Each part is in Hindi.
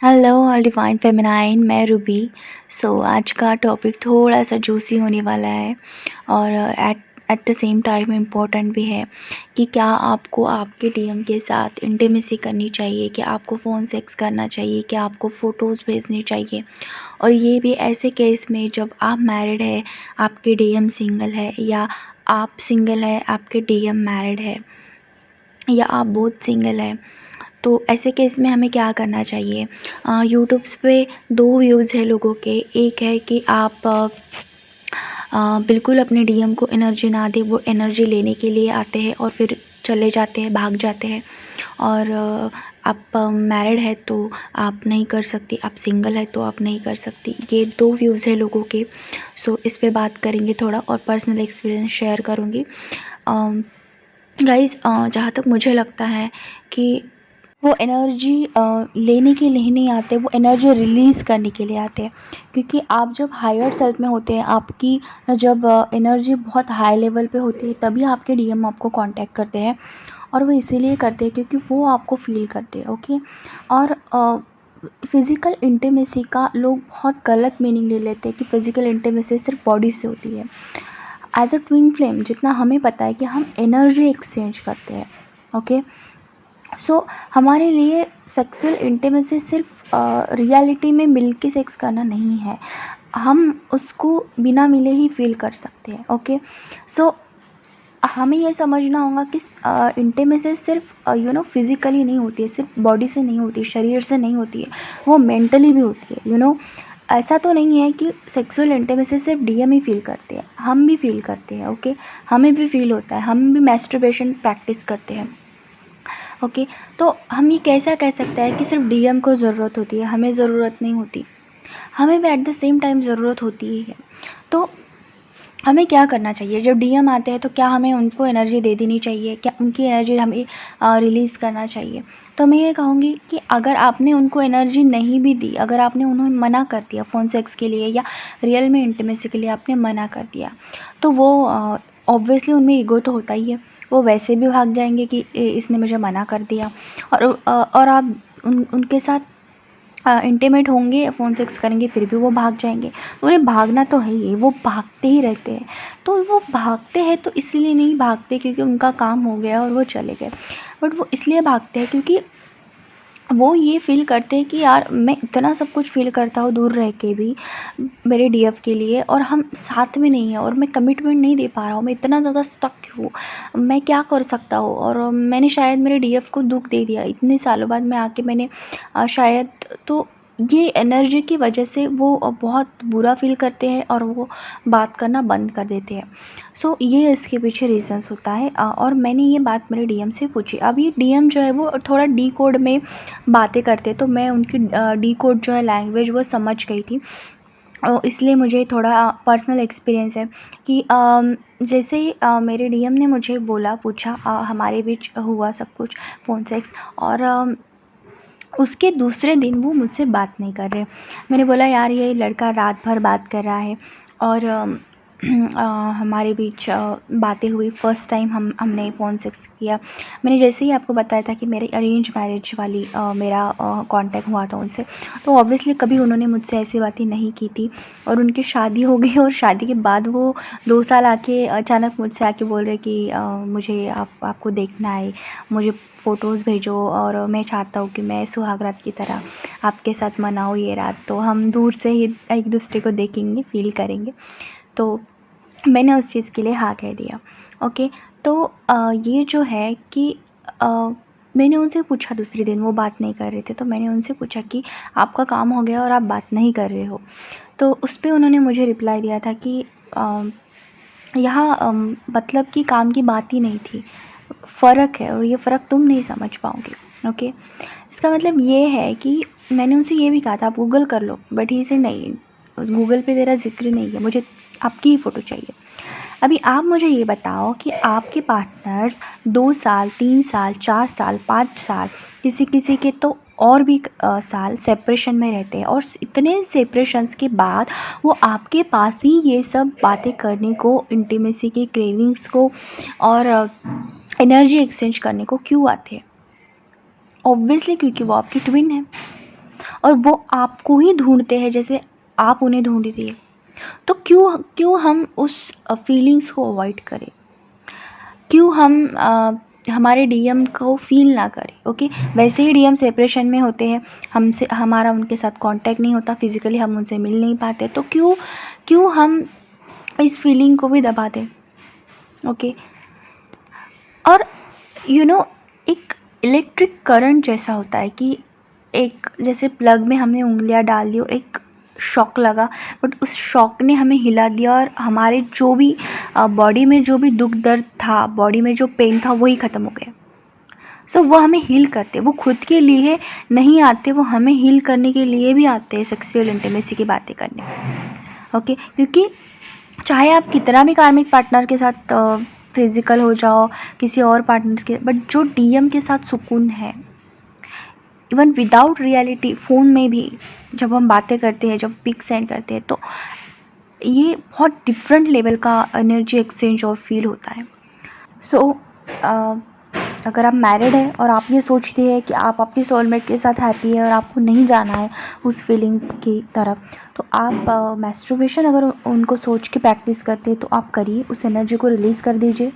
हेलो ऑल डिवाइन फेमिनाइन, मैं रूबी। आज का टॉपिक थोड़ा सा जूसी होने वाला है और at at the same time important भी है कि क्या आपको आपके डीएम के साथ इंटीमेसी करनी चाहिए, क्या आपको फ़ोन सेक्स करना चाहिए, क्या आपको फ़ोटोज़ भेजनी चाहिए। और ये भी ऐसे केस में जब आप मैरिड है, आपके डीएम सिंगल है, या आप सिंगल है, आपके डीएम मैरिड है, या आप बोथ सिंगल है। तो ऐसे केस में हमें क्या करना चाहिए। यूट्यूब्स पे दो व्यूज़ है लोगों के। एक है कि आप बिल्कुल अपने डीएम को एनर्जी ना दें, वो एनर्जी लेने के लिए आते हैं और फिर चले जाते हैं, भाग जाते हैं। और आप मैरिड है तो आप नहीं कर सकती, आप सिंगल है तो आप नहीं कर सकती। ये दो व्यूज़ है लोगों के। इस पे बात करेंगे थोड़ा और पर्सनल एक्सपीरियंस शेयर करूँगी। गाइज़, जहाँ तक मुझे लगता है कि वो एनर्जी लेने के लिए नहीं आते, वो एनर्जी रिलीज़ करने के लिए आते हैं। क्योंकि आप जब हायर सेल्फ में होते हैं, आपकी जब एनर्जी बहुत हाई लेवल पे होती है, तभी आपके डीएम आपको कांटेक्ट करते हैं। और वो इसीलिए करते हैं क्योंकि वो आपको फ़ील करते हैं। ओके। और फ़िज़िकल इंटीमेसी का लोग बहुत गलत मीनिंग ले लेते हैं कि फ़िज़िकल इंटीमेसी सिर्फ बॉडी से होती है। एज अ ट्विन फ्लेम जितना हमें पता है कि हम एनर्जी एक्सचेंज करते हैं। ओके। हमारे लिए सेक्सुअल इंटीमेसी सिर्फ रियलिटी में मिल के सेक्स करना नहीं है, हम उसको बिना मिले ही फील कर सकते हैं। ओके। हमें ये समझना होगा कि इंटीमेसी सिर्फ फिज़िकली नहीं होती है, सिर्फ बॉडी से नहीं होती है, शरीर से नहीं होती है, वो मेंटली भी होती है। ऐसा तो नहीं है कि सेक्सुअल इंटीमेसी सिर्फ डीएम ही फील करते हैं, हम भी फील करते हैं। ओके। हमें भी फील होता है, हम भी मैस्टरबेशन प्रैक्टिस करते हैं। ओके। तो हम ये कैसा कह सकते हैं कि सिर्फ डीएम को ज़रूरत होती है, हमें ज़रूरत नहीं होती। हमें भी एट द सेम टाइम ज़रूरत होती ही है। तो हमें क्या करना चाहिए जब डीएम आते हैं, तो क्या हमें उनको एनर्जी दे देनी चाहिए, क्या उनकी एनर्जी हमें रिलीज़ करना चाहिए। तो मैं ये कहूँगी कि अगर आपने उनको एनर्जी नहीं भी दी, अगर आपने उन्हें मना कर दिया फ़ोन सेक्स के लिए या रियल में इंटीमेसी के लिए आपने मना कर दिया, तो वो ऑब्वियसली उनमें ईगो तो होता ही है। वो वैसे भी भाग जाएंगे कि इसने मुझे मना कर दिया। और आप उनके साथ इंटीमेट होंगे, फ़ोन सेक्स करेंगे, फिर भी वो भाग जाएंगे। उन्हें भागना तो है ही, वो भागते ही रहते हैं। तो वो भागते हैं तो इसलिए नहीं भागते क्योंकि उनका काम हो गया और वो चले गए, बट वो इसलिए भागते हैं क्योंकि वो ये फ़ील करते हैं कि यार मैं इतना सब कुछ फ़ील करता हूँ दूर रह के भी मेरे डीएफ के लिए, और हम साथ में नहीं हैं, और मैं कमिटमेंट नहीं दे पा रहा हूँ, मैं इतना ज़्यादा स्टक हूँ, मैं क्या कर सकता हूँ। और मैंने शायद मेरे डीएफ को दुख दे दिया, इतने सालों बाद मैं आके मैंने शायद, तो ये एनर्जी की वजह से वो बहुत बुरा फ़ील करते हैं और वो बात करना बंद कर देते हैं। ये इसके पीछे रीज़न्स होता है। और मैंने ये बात मेरे डीएम से पूछी। अब ये डीएम जो है वो थोड़ा डी कोड में बातें करते, तो मैं उनकी डी कोड जो है लैंग्वेज वो समझ गई थी। इसलिए मुझे थोड़ा पर्सनल एक्सपीरियंस है कि जैसे ही मेरे डीएम ने मुझे पूछा, हमारे बीच हुआ सब कुछ फ़ोन सेक्स, और उसके दूसरे दिन वो मुझसे बात नहीं कर रहे। मैंने बोला यार ये लड़का रात भर बात कर रहा है, और हमारे बीच बातें हुई। फ़र्स्ट टाइम हमने फ़ोन सेक्स किया। मैंने जैसे ही आपको बताया था कि मेरी अरेंज मैरिज वाली मेरा कांटेक्ट हुआ था उनसे, तो ऑब्वियसली कभी उन्होंने मुझसे ऐसी बातें नहीं की थी। और उनकी शादी हो गई, और शादी के बाद वो 2 साल आके अचानक मुझसे आके बोल रहे कि मुझे आपको देखना है, मुझे फ़ोटोज़ भेजो, और मैं चाहता हूँ कि मैं सुहागरात की तरह आपके साथ मनाऊँ ये रात, तो हम दूर से ही एक दूसरे को देखेंगे, फ़ील करेंगे। तो मैंने उस चीज़ के लिए हाँ कह दिया। ओके। ये जो है कि अ, मैंने उनसे पूछा दूसरे दिन, वो बात नहीं कर रहे थे, तो मैंने उनसे पूछा कि आपका काम हो गया और आप बात नहीं कर रहे हो। तो उस पे उन्होंने मुझे रिप्लाई दिया था कि यहाँ मतलब कि काम की बात ही नहीं थी, फ़र्क है, और ये फ़र्क तुम नहीं समझ पाओगे। ओके। इसका मतलब ये है कि मैंने उनसे ये भी कहा था आप गूगल कर लो, बट ही से नहीं, गूगल पे तेरा ज़िक्र नहीं है, मुझे आपकी ही फ़ोटो चाहिए। अभी आप मुझे ये बताओ कि आपके पार्टनर्स 2 साल, 3 साल, 4 साल, 5 साल, किसी-किसी के तो और भी साल सेपरेशन में रहते हैं, और इतने सेपरेशंस के बाद वो आपके पास ही ये सब बातें करने को, इंटीमेसी की क्रेविंग्स को और एनर्जी एक्सचेंज करने को क्यों आते हैं? ऑब्वियसली क्योंकि वो आपकी ट्विन है। और वो आपको ही ढूँढते हैं जैसे आप उन्हें ढूँढती है। तो क्यों क्यों हम उस फीलिंग्स को अवॉइड करें? क्यों हम हमारे डीएम को फ़ील ना करें? ओके, वैसे ही डीएम सेपरेशन में होते हैं, हमसे हमारा उनके साथ कांटेक्ट नहीं होता, फिज़िकली हम उनसे मिल नहीं पाते, तो क्यों क्यों हम इस फीलिंग को भी दबा दें? ओके। और एक इलेक्ट्रिक करंट जैसा होता है कि एक जैसे प्लग में हमने उंगलियां डाल दी और एक शॉक लगा, बट उस शॉक ने हमें हिला दिया और हमारे जो भी बॉडी में जो भी दुख दर्द था, बॉडी में जो पेन था, वही ख़त्म हो गया। सो वो हमें हील करते, वो खुद के लिए नहीं आते, वो हमें हील करने के लिए भी आते हैं, सेक्सुअल इंटीमेसी की बातें करने। ओके, क्योंकि चाहे आप कितना भी कार्मिक पार्टनर के साथ फिजिकल हो जाओ, किसी और पार्टनर्स के, बट जो डीएम के साथ सुकून है, इवन विदाउट रियलिटी, फ़ोन में भी जब हम बातें करते हैं, जब पिक सेंड करते हैं, तो ये बहुत डिफरेंट लेवल का एनर्जी एक्सचेंज और फील होता है। सो अगर आप मैरिड हैं और आप ये सोचते हैं कि आप अपनी सोलमेट के साथ हैप्पी है और आपको नहीं जाना है उस फीलिंग्स की तरफ, तो आप मैस्टरबेशन अगर उनको सोच के प्रैक्टिस करते हैं तो आप करिए, उस एनर्जी को रिलीज़ कर दीजिए।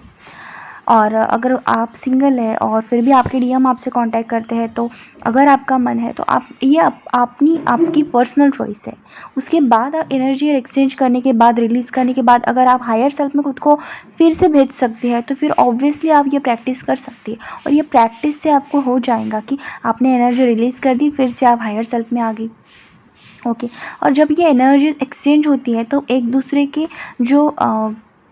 और अगर आप सिंगल है और फिर भी आपके डीएम आपसे कांटेक्ट करते हैं, तो अगर आपका मन है तो आप ये आपकी पर्सनल चॉइस है। उसके बाद एनर्जी एक्सचेंज करने के बाद, रिलीज़ करने के बाद, अगर आप हायर सेल्फ में खुद को फिर से भेज सकती है, तो फिर ऑब्वियसली आप ये प्रैक्टिस कर सकती है और ये प्रैक्टिस से आपको हो जाएगा कि आपने एनर्जी रिलीज़ कर दी, फिर से आप हायर सेल्फ में आ गई। ओके। और जब ये एनर्जी एक्सचेंज होती है तो एक दूसरे के जो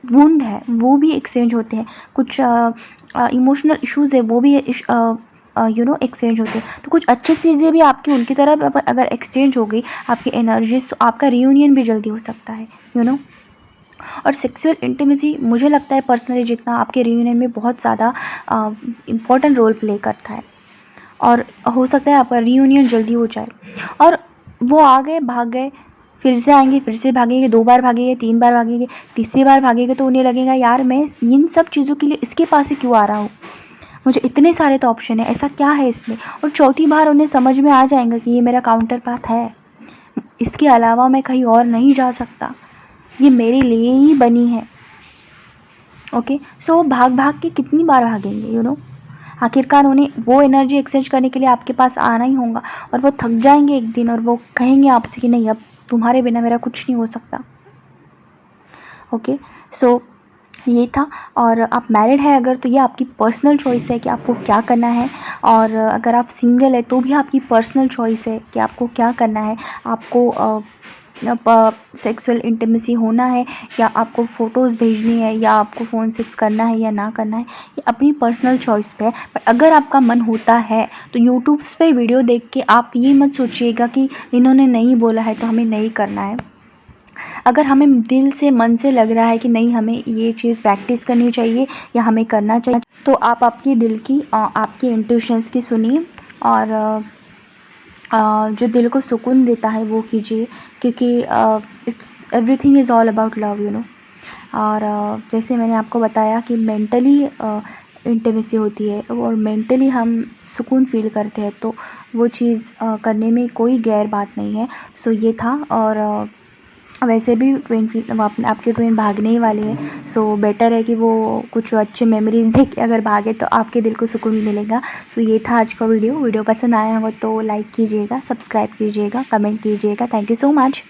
वुंड है वो भी एक्सचेंज होते हैं, कुछ इमोशनल इश्यूज़ है वो भी एक्सचेंज होते हैं, तो कुछ अच्छी चीज़ें भी आपकी उनकी तरफ अगर एक्सचेंज हो गई आपकी एनर्जीज, तो आपका रियूनियन भी जल्दी हो सकता है। और सेक्सुअल इंटीमेसी मुझे लगता है पर्सनली जितना आपके रियूनियन में बहुत ज़्यादा इम्पोर्टेंट रोल प्ले करता है, और हो सकता है आपका रियूनियन जल्दी हो जाए। और वो आ गए, भाग गए, फिर से आएंगे, फिर से भागेंगे, 2 बार भागेंगे, 3 बार भागेंगे, तीसरी बार भागेंगे तो उन्हें लगेगा यार मैं इन सब चीज़ों के लिए इसके पास ही क्यों आ रहा हूँ, मुझे इतने सारे तो ऑप्शन है, ऐसा क्या है इसमें। और चौथी बार उन्हें समझ में आ जाएगा कि ये मेरा काउंटर पार्ट है, इसके अलावा मैं कहीं और नहीं जा सकता, ये मेरे लिए ही बनी है। ओके। सो भाग भाग के कितनी बार भागेंगे। आखिरकार उन्हें वो एनर्जी एक्सचेंज करने के लिए आपके पास आना ही होगा, और वो थक जाएंगे एक दिन और वो कहेंगे आपसे कि नहीं, अब तुम्हारे बिना मेरा कुछ नहीं हो सकता। ओके। सो ये था। और आप मैरिड है अगर, तो ये आपकी पर्सनल चॉइस है कि आपको क्या करना है, और अगर आप सिंगल है तो भी आपकी पर्सनल चॉइस है कि आपको क्या करना है। आपको सेक्सुअल इंटीमेसी होना है, या आपको फ़ोटोज़ भेजनी है, या आपको फ़ोन सेक्स करना है या ना करना है, ये अपनी पर्सनल चॉइस पे है। पर अगर आपका मन होता है तो यूट्यूब्स पे वीडियो देख के आप ये मत सोचिएगा कि इन्होंने नहीं बोला है तो हमें नहीं करना है। अगर हमें दिल से, मन से लग रहा है कि नहीं, हमें ये चीज़ प्रैक्टिस करनी चाहिए या हमें करना चाहिए, तो आप आपकी दिल की, आपकी इंट्यूशंस की सुनिए, और जो दिल को सुकून देता है वो कीजिए, क्योंकि it's everything is all about love. और जैसे मैंने आपको बताया कि मेंटली इंटीमेसी होती है और मेंटली हम सुकून फील करते हैं, तो वो चीज़ करने में कोई गैर बात नहीं है। सो ये था। और वैसे भी आपके ट्विन भागने ही वाले हैं, सो बेटर है कि वो कुछ अच्छे मेमोरीज देख के अगर भागे तो आपके दिल को सुकून मिलेगा। सो ये था आज का वीडियो पसंद आया हो तो लाइक कीजिएगा, सब्सक्राइब कीजिएगा, कमेंट कीजिएगा। Thank you so much.